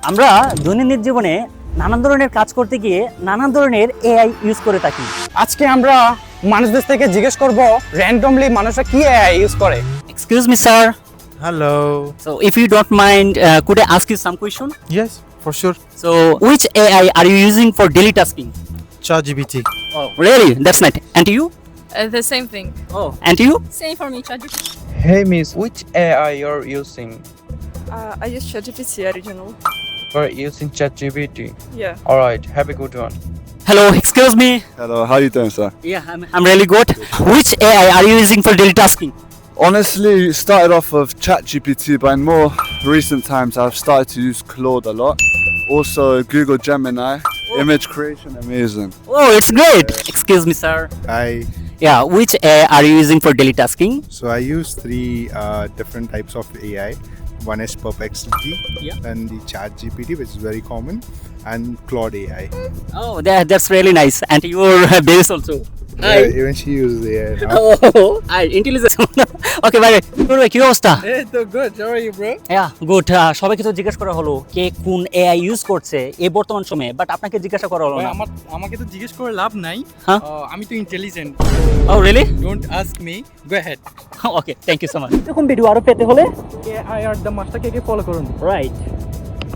আমরা দৈনন্দিন জীবনে নানান ধরনের কাজ করতে গিয়ে নানান ধরনের এআই ইউজ করে থাকি। আজকে আমরা মানুষদের থেকে জিজ্ঞেস করব র্যান্ডমলি মানুষরা কি এআই ইউজ করে। Excuse me sir, Hello. so if you don't mind, could I ask you some question? Yes, for sure. So which AI are you using for daily tasking? ChatGPT. Oh really, that's nice. And you? The same thing. Oh, and you? Same for me, ChatGPT. Hey miss, which AI you're using? I use ChatGPT original. For using ChatGPT. Yeah. Alright, have a good one. Hello, excuse me. Hello, how you doing, sir? Yeah, I'm really good. Which AI are you using for daily tasking? Honestly, it started off with ChatGPT, but in more recent times, I've started to use Claude a lot. Also, Google Gemini, image creation, amazing. Oh, it's great. Excuse me, sir. Hi. Yeah, which AI are you using for daily tasking? So I use three different types of AI. One is Perplexity, Yeah. then the ChatGPT, which is very common, and Claude AI. Oh, that's really nice. And your base also. Yeah, even she uses AI now. Oh, intelligence. Okay, bye. কি অবস্থা? এই তো good, how are you bro? Yeah, good. সবাইকে তো জিজ্ঞেস করা হলো কে কোন এআই ইউজ করছে এই বর্তমান সময়ে, বাট আপনাকে জিজ্ঞাসা করা হলো না। আমাকে তো জিজ্ঞেস করে লাভ নাই। হ্যাঁ? আমি তো intelligent. Oh, really? Don't ask me, go ahead. Okay, thank you so much. এরকম ভিডিও আরো পেতে হলে AI are the master K follow করুন। রাইট